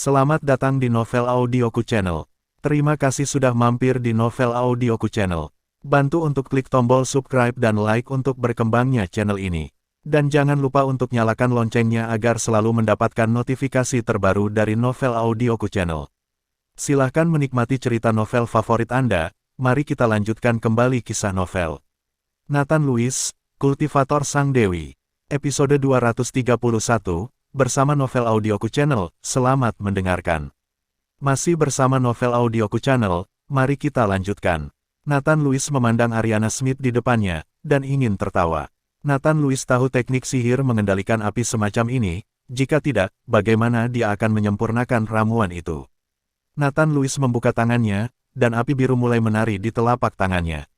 Selamat datang di Novel Audioku Channel. Terima kasih sudah mampir di Novel Audioku Channel. Bantu untuk klik tombol subscribe dan like untuk berkembangnya channel ini. Dan jangan lupa untuk nyalakan loncengnya agar selalu mendapatkan notifikasi terbaru dari Novel Audioku Channel. Silahkan menikmati cerita novel favorit Anda, mari kita lanjutkan kembali kisah novel. Nathan Lewis, Kultivator Sang Dewi. Episode 231, bersama Novel Audioku Channel, selamat mendengarkan. Masih bersama Novel Audioku Channel, mari kita lanjutkan. Nathan Lewis memandang Ariana Smith di depannya, dan ingin tertawa. Nathan Lewis tahu teknik sihir mengendalikan api semacam ini, jika tidak, bagaimana dia akan menyempurnakan ramuan itu. Nathan Lewis membuka tangannya, dan api biru mulai menari di telapak tangannya.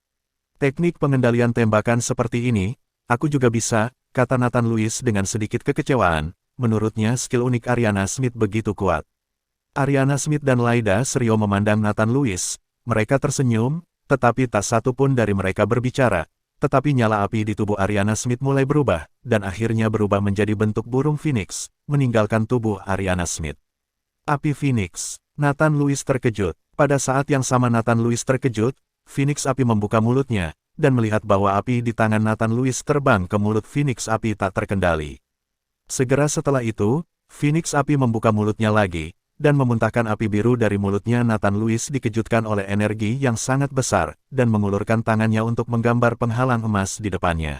Teknik pengendalian tembakan seperti ini, aku juga bisa, kata Nathan Lewis dengan sedikit kekecewaan. Menurutnya skill unik Ariana Smith begitu kuat. Ariana Smith dan Laida Srio memandang Nathan Lewis, mereka tersenyum, tetapi tak satu pun dari mereka berbicara, tetapi nyala api di tubuh Ariana Smith mulai berubah, dan akhirnya berubah menjadi bentuk burung Phoenix, meninggalkan tubuh Ariana Smith. Api Phoenix. Nathan Lewis terkejut. Pada saat yang sama Nathan Lewis terkejut, Phoenix api membuka mulutnya, dan melihat bahwa api di tangan Nathan Lewis terbang ke mulut Phoenix api tak terkendali. Segera setelah itu, Phoenix api membuka mulutnya lagi, dan memuntahkan api biru dari mulutnya. Nathan Lewis dikejutkan oleh energi yang sangat besar, dan mengulurkan tangannya untuk menggambar penghalang emas di depannya.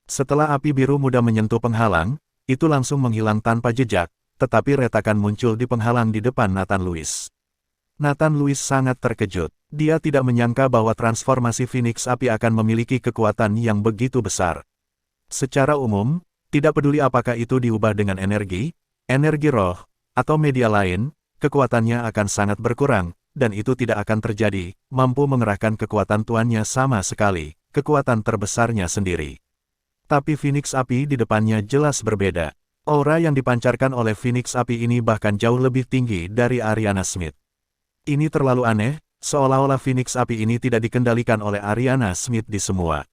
Setelah api biru muda menyentuh penghalang, itu langsung menghilang tanpa jejak, tetapi retakan muncul di penghalang di depan Nathan Lewis. Nathan Lewis sangat terkejut. Dia tidak menyangka bahwa transformasi Phoenix api akan memiliki kekuatan yang begitu besar. Secara umum, tidak peduli apakah itu diubah dengan energi roh, atau media lain, kekuatannya akan sangat berkurang, dan itu tidak akan terjadi, mampu mengerahkan kekuatan tuannya sama sekali, kekuatan terbesarnya sendiri. Tapi Phoenix api di depannya jelas berbeda. Aura yang dipancarkan oleh Phoenix api ini bahkan jauh lebih tinggi dari Ariana Smith. Ini terlalu aneh, seolah-olah Phoenix api ini tidak dikendalikan oleh Ariana Smith di semua.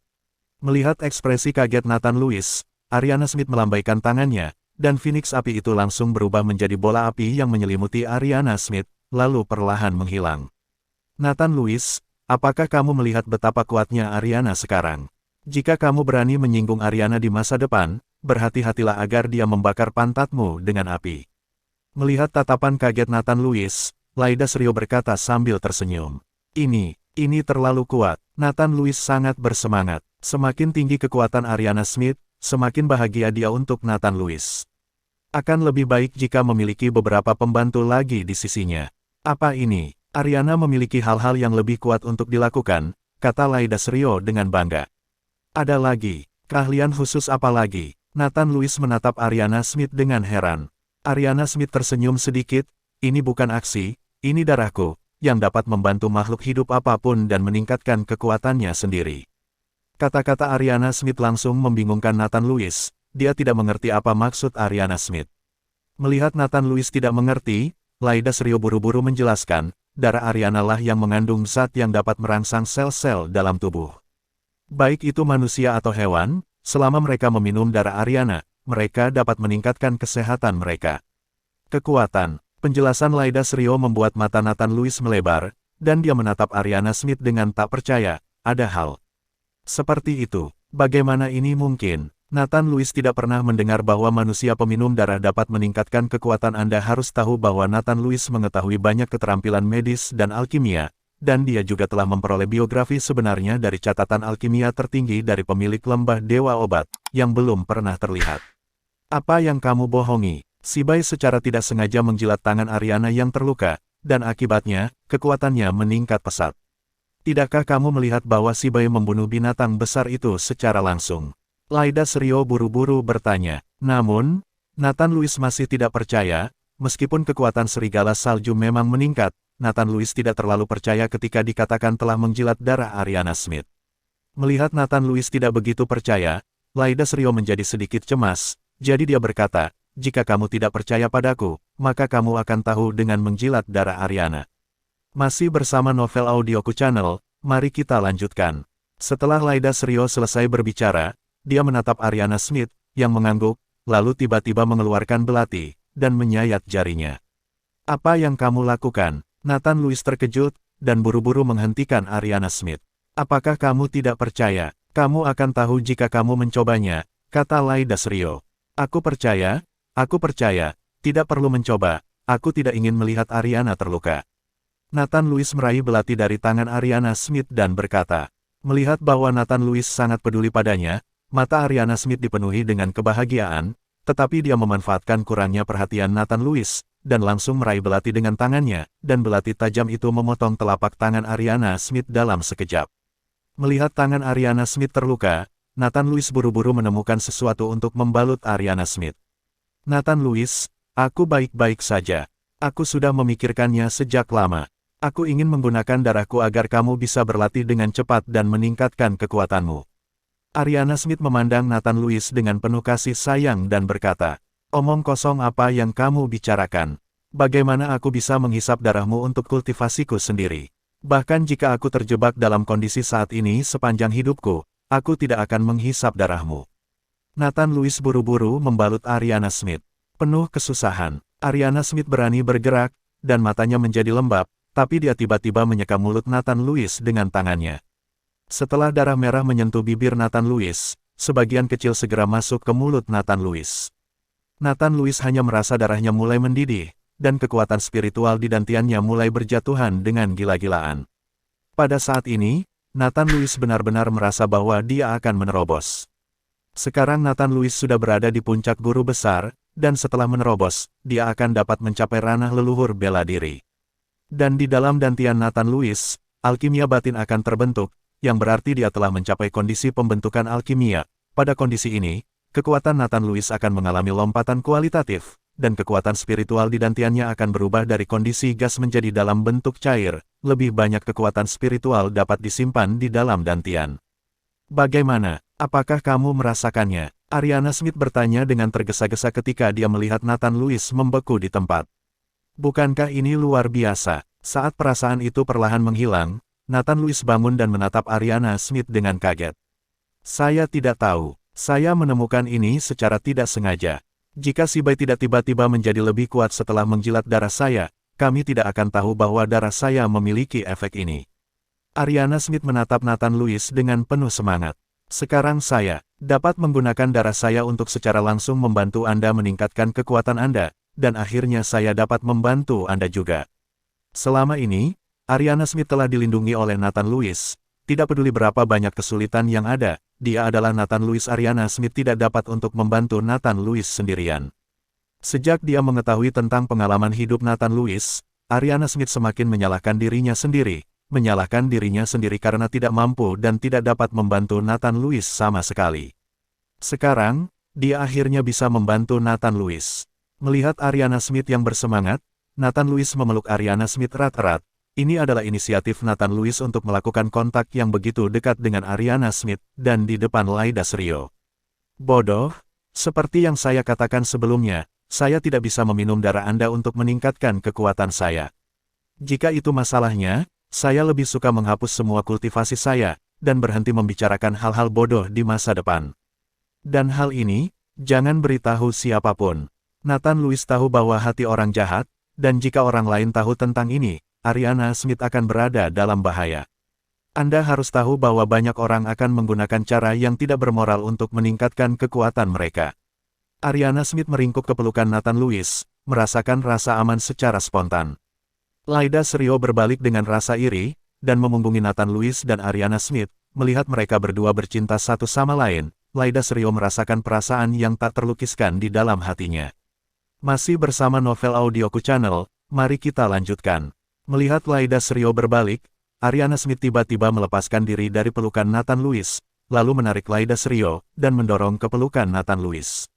Melihat ekspresi kaget Nathan Lewis, Ariana Smith melambaikan tangannya, dan Phoenix api itu langsung berubah menjadi bola api yang menyelimuti Ariana Smith, lalu perlahan menghilang. Nathan Lewis, apakah kamu melihat betapa kuatnya Ariana sekarang? Jika kamu berani menyinggung Ariana di masa depan, berhati-hatilah agar dia membakar pantatmu dengan api. Melihat tatapan kaget Nathan Lewis, Laida Srio berkata sambil tersenyum. Ini terlalu kuat. Nathan Lewis sangat bersemangat. Semakin tinggi kekuatan Ariana Smith, semakin bahagia dia untuk Nathan Lewis. Akan lebih baik jika memiliki beberapa pembantu lagi di sisinya. Apa ini? Ariana memiliki hal-hal yang lebih kuat untuk dilakukan, kata Laida Srio dengan bangga. Ada lagi. Keahlian khusus apa lagi? Nathan Lewis menatap Ariana Smith dengan heran. Ariana Smith tersenyum sedikit, ini bukan aksi, ini darahku, yang dapat membantu makhluk hidup apapun dan meningkatkan kekuatannya sendiri. Kata-kata Ariana Smith langsung membingungkan Nathan Lewis, dia tidak mengerti apa maksud Ariana Smith. Melihat Nathan Lewis tidak mengerti, Laida Srio buru-buru menjelaskan, darah Ariana lah yang mengandung zat yang dapat merangsang sel-sel dalam tubuh. Baik itu manusia atau hewan, selama mereka meminum darah Ariana, mereka dapat meningkatkan kesehatan mereka. Kekuatan. Penjelasan Laida Srio membuat mata Nathan Lewis melebar, dan dia menatap Ariana Smith dengan tak percaya, ada hal seperti itu. Bagaimana ini mungkin? Nathan Lewis tidak pernah mendengar bahwa manusia peminum darah dapat meningkatkan kekuatan. Anda harus tahu bahwa Nathan Lewis mengetahui banyak keterampilan medis dan alkimia, dan dia juga telah memperoleh biografi sebenarnya dari catatan alkimia tertinggi dari pemilik lembah Dewa Obat, yang belum pernah terlihat. Apa yang kamu bohongi? Sibai secara tidak sengaja menjilat tangan Ariana yang terluka, dan akibatnya, kekuatannya meningkat pesat. Tidakkah kamu melihat bahwa Sibai membunuh binatang besar itu secara langsung? Laida Srio buru-buru bertanya. Namun, Nathan Lewis masih tidak percaya, meskipun kekuatan serigala salju memang meningkat, Nathan Lewis tidak terlalu percaya ketika dikatakan telah menjilat darah Ariana Smith. Melihat Nathan Lewis tidak begitu percaya, Laida Srio menjadi sedikit cemas, jadi dia berkata, jika kamu tidak percaya padaku, maka kamu akan tahu dengan menjilat darah Ariana. Masih bersama Novel Audioku Channel, mari kita lanjutkan. Setelah Laida Srio selesai berbicara, dia menatap Ariana Smith, yang mengangguk, lalu tiba-tiba mengeluarkan belati, dan menyayat jarinya. Apa yang kamu lakukan? Nathan Lewis terkejut, dan buru-buru menghentikan Ariana Smith. Apakah kamu tidak percaya? Kamu akan tahu jika kamu mencobanya, kata Laida Srio. Aku percaya, tidak perlu mencoba, aku tidak ingin melihat Ariana terluka. Nathan Lewis meraih belati dari tangan Ariana Smith dan berkata, melihat bahwa Nathan Lewis sangat peduli padanya, mata Ariana Smith dipenuhi dengan kebahagiaan, tetapi dia memanfaatkan kurangnya perhatian Nathan Lewis, dan langsung meraih belati dengan tangannya, dan belati tajam itu memotong telapak tangan Ariana Smith dalam sekejap. Melihat tangan Ariana Smith terluka, Nathan Lewis buru-buru menemukan sesuatu untuk membalut Ariana Smith. Nathan Lewis, aku baik-baik saja. Aku sudah memikirkannya sejak lama. Aku ingin menggunakan darahku agar kamu bisa berlatih dengan cepat dan meningkatkan kekuatanmu. Ariana Smith memandang Nathan Lewis dengan penuh kasih sayang dan berkata, omong kosong apa yang kamu bicarakan? Bagaimana aku bisa menghisap darahmu untuk kultivasiku sendiri? Bahkan jika aku terjebak dalam kondisi saat ini sepanjang hidupku, aku tidak akan menghisap darahmu. Nathan Lewis buru-buru membalut Ariana Smith. Penuh kesusahan, Ariana Smith berani bergerak, dan matanya menjadi lembab, tapi dia tiba-tiba menyeka mulut Nathan Lewis dengan tangannya. Setelah darah merah menyentuh bibir Nathan Lewis, sebagian kecil segera masuk ke mulut Nathan Lewis. Nathan Lewis hanya merasa darahnya mulai mendidih, dan kekuatan spiritual di dantiannya mulai berjatuhan dengan gila-gilaan. Pada saat ini, Nathan Lewis benar-benar merasa bahwa dia akan menerobos. Sekarang Nathan Lewis sudah berada di puncak guru besar, dan setelah menerobos, dia akan dapat mencapai ranah leluhur bela diri. Dan di dalam dantian Nathan Lewis, alkimia batin akan terbentuk, yang berarti dia telah mencapai kondisi pembentukan alkimia. Pada kondisi ini, kekuatan Nathan Lewis akan mengalami lompatan kualitatif, dan kekuatan spiritual di dantiannya akan berubah dari kondisi gas menjadi dalam bentuk cair. Lebih banyak kekuatan spiritual dapat disimpan di dalam dantian. Bagaimana? Apakah kamu merasakannya? Ariana Smith bertanya dengan tergesa-gesa ketika dia melihat Nathan Lewis membeku di tempat. Bukankah ini luar biasa? Saat perasaan itu perlahan menghilang, Nathan Lewis bangun dan menatap Ariana Smith dengan kaget. Saya tidak tahu. Saya menemukan ini secara tidak sengaja. Jika si bayi tidak tiba-tiba menjadi lebih kuat setelah menjilat darah saya, kami tidak akan tahu bahwa darah saya memiliki efek ini. Ariana Smith menatap Nathan Lewis dengan penuh semangat. Sekarang saya dapat menggunakan darah saya untuk secara langsung membantu Anda meningkatkan kekuatan Anda, dan akhirnya saya dapat membantu Anda juga. Selama ini, Ariana Smith telah dilindungi oleh Nathan Lewis. Tidak peduli berapa banyak kesulitan yang ada, dia adalah Nathan Lewis. Ariana Smith tidak dapat untuk membantu Nathan Lewis sendirian. Sejak dia mengetahui tentang pengalaman hidup Nathan Lewis, Ariana Smith semakin menyalahkan dirinya sendiri. Menyalahkan dirinya sendiri karena tidak mampu dan tidak dapat membantu Nathan Lewis sama sekali. Sekarang, dia akhirnya bisa membantu Nathan Lewis. Melihat Ariana Smith yang bersemangat, Nathan Lewis memeluk Ariana Smith erat-erat. Ini adalah inisiatif Nathan Lewis untuk melakukan kontak yang begitu dekat dengan Ariana Smith dan di depan Laida Srio. Bodoh, seperti yang saya katakan sebelumnya, saya tidak bisa meminum darah Anda untuk meningkatkan kekuatan saya. Jika itu masalahnya, saya lebih suka menghapus semua kultivasi saya, dan berhenti membicarakan hal-hal bodoh di masa depan. Dan hal ini, jangan beritahu siapapun. Nathan Lewis tahu bahwa hati orang jahat, dan jika orang lain tahu tentang ini, Ariana Smith akan berada dalam bahaya. Anda harus tahu bahwa banyak orang akan menggunakan cara yang tidak bermoral untuk meningkatkan kekuatan mereka. Ariana Smith meringkuk ke pelukan Nathan Lewis, merasakan rasa aman secara spontan. Laida Srio berbalik dengan rasa iri, dan memunggungi Nathan Lewis dan Ariana Smith. Melihat mereka berdua bercinta satu sama lain, Laida Srio merasakan perasaan yang tak terlukiskan di dalam hatinya. Masih bersama Novel Audioku Channel, mari kita lanjutkan. Melihat Laida Srio berbalik, Ariana Smith tiba-tiba melepaskan diri dari pelukan Nathan Lewis, lalu menarik Laida Srio, dan mendorong ke pelukan Nathan Lewis.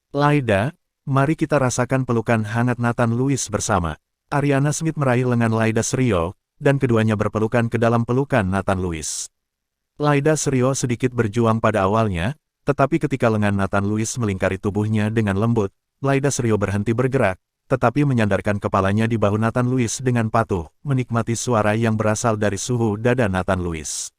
Laida, mari kita rasakan pelukan hangat Nathan Lewis bersama. Ariana Smith meraih lengan Laida Srio, dan keduanya berpelukan ke dalam pelukan Nathan Lewis. Laida Srio sedikit berjuang pada awalnya, tetapi ketika lengan Nathan Lewis melingkari tubuhnya dengan lembut, Laida Srio berhenti bergerak, tetapi menyandarkan kepalanya di bahu Nathan Lewis dengan patuh, menikmati suara yang berasal dari suhu dada Nathan Lewis.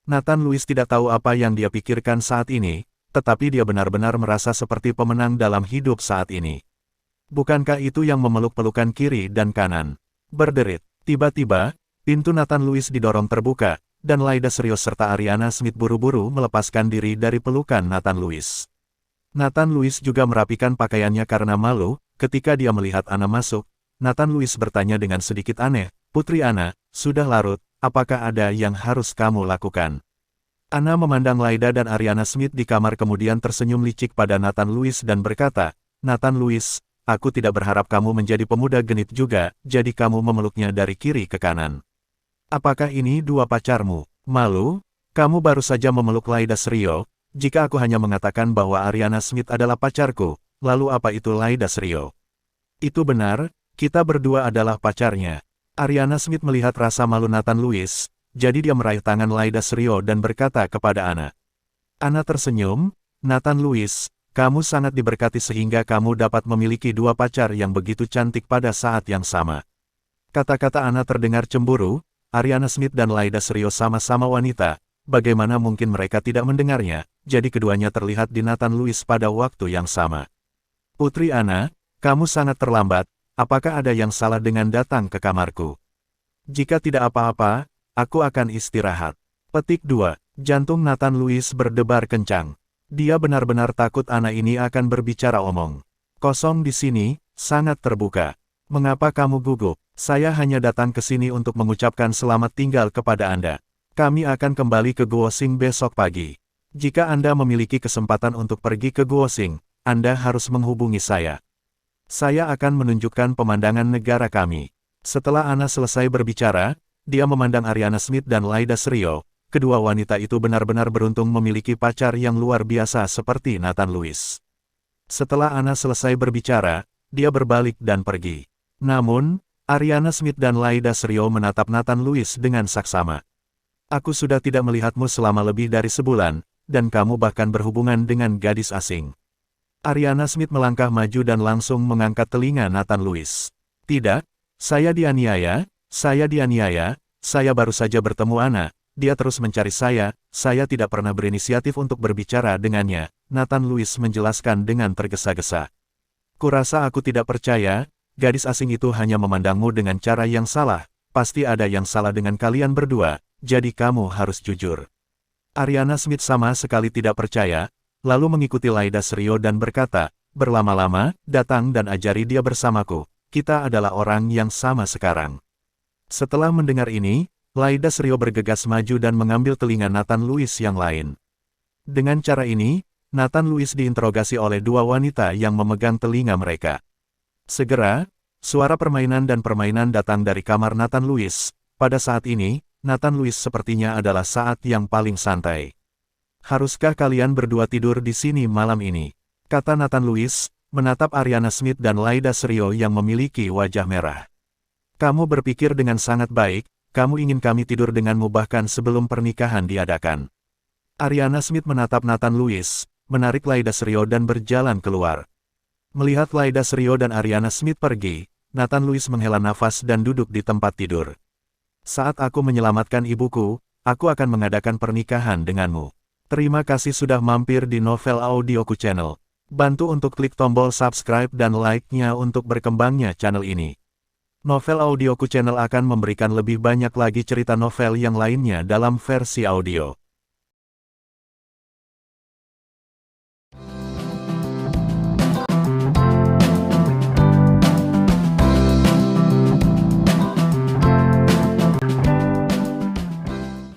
Nathan Lewis tidak tahu apa yang dia pikirkan saat ini, tetapi dia benar-benar merasa seperti pemenang dalam hidup saat ini. Bukankah itu yang memeluk pelukan kiri dan kanan? Berderit. Tiba-tiba, pintu Nathan Lewis didorong terbuka, dan Laida Serios serta Ariana Smith buru-buru melepaskan diri dari pelukan Nathan Lewis. Nathan Lewis juga merapikan pakaiannya karena malu. Ketika dia melihat Anna masuk, Nathan Lewis bertanya dengan sedikit aneh, "Putri Anna, sudah larut, apakah ada yang harus kamu lakukan?" Anna memandang Laida dan Ariana Smith di kamar kemudian tersenyum licik pada Nathan Lewis dan berkata, "Nathan Lewis, aku tidak berharap kamu menjadi pemuda genit juga, jadi kamu memeluknya dari kiri ke kanan. Apakah ini dua pacarmu? Malu? Kamu baru saja memeluk Laida Serio. Jika aku hanya mengatakan bahwa Ariana Smith adalah pacarku, lalu apa itu Laida Serio?" "Itu benar, kita berdua adalah pacarnya." Ariana Smith melihat rasa malu Nathan Lewis, jadi dia meraih tangan Laida Serio dan berkata kepada Anna. Anna tersenyum, "Nathan Lewis, kamu sangat diberkati sehingga kamu dapat memiliki dua pacar yang begitu cantik pada saat yang sama." Kata-kata Anna terdengar cemburu. Ariana Smith dan Laida Serio sama-sama wanita, bagaimana mungkin mereka tidak mendengarnya, jadi keduanya terlihat di Nathan Lewis pada waktu yang sama. "Putri Anna, kamu sangat terlambat, apakah ada yang salah dengan datang ke kamarku?" "Jika tidak apa-apa, aku akan istirahat." Petik 2. Jantung Nathan Lewis berdebar kencang. Dia benar-benar takut Anna ini akan berbicara omong kosong di sini, sangat terbuka. "Mengapa kamu gugup? Saya hanya datang ke sini untuk mengucapkan selamat tinggal kepada Anda. Kami akan kembali ke Guosing besok pagi. Jika Anda memiliki kesempatan untuk pergi ke Guosing, Anda harus menghubungi saya. Saya akan menunjukkan pemandangan negara kami." Setelah Anna selesai berbicara, dia memandang Ariana Smith dan Laida Serio. Kedua wanita itu benar-benar beruntung memiliki pacar yang luar biasa seperti Nathan Lewis. Setelah Anna selesai berbicara, dia berbalik dan pergi. Namun, Ariana Smith dan Laida Serio menatap Nathan Lewis dengan saksama. "Aku sudah tidak melihatmu selama lebih dari sebulan, dan kamu bahkan berhubungan dengan gadis asing." Ariana Smith melangkah maju dan langsung mengangkat telinga Nathan Lewis. "Tidak, saya dianiaya, saya baru saja bertemu Anna, dia terus mencari saya tidak pernah berinisiatif untuk berbicara dengannya," Nathan Lewis menjelaskan dengan tergesa-gesa. "Kurasa aku tidak percaya, gadis asing itu hanya memandangmu dengan cara yang salah, pasti ada yang salah dengan kalian berdua, jadi kamu harus jujur." Ariana Smith sama sekali tidak percaya, lalu mengikuti Laida Serio dan berkata, "Berlama-lama, datang dan ajari dia bersamaku, kita adalah orang yang sama sekarang." Setelah mendengar ini, Laida Serio bergegas maju dan mengambil telinga Nathan Lewis yang lain. Dengan cara ini, Nathan Lewis diinterogasi oleh dua wanita yang memegang telinga mereka. Segera, suara permainan dan permainan datang dari kamar Nathan Lewis. Pada saat ini, Nathan Lewis sepertinya adalah saat yang paling santai. "Haruskah kalian berdua tidur di sini malam ini?" kata Nathan Lewis, menatap Ariana Smith dan Laida Serio yang memiliki wajah merah. "Kamu berpikir dengan sangat baik, kamu ingin kami tidur denganmu bahkan sebelum pernikahan diadakan." Ariana Smith menatap Nathan Lewis, menarik Laida Serio dan berjalan keluar. Melihat Laida Serio dan Ariana Smith pergi, Nathan Lewis menghela nafas dan duduk di tempat tidur. "Saat aku menyelamatkan ibuku, aku akan mengadakan pernikahan denganmu." Terima kasih sudah mampir di Novel Audioku Channel. Bantu untuk klik tombol subscribe dan like-nya untuk berkembangnya channel ini. Novel Audioku Channel akan memberikan lebih banyak lagi cerita novel yang lainnya dalam versi audio.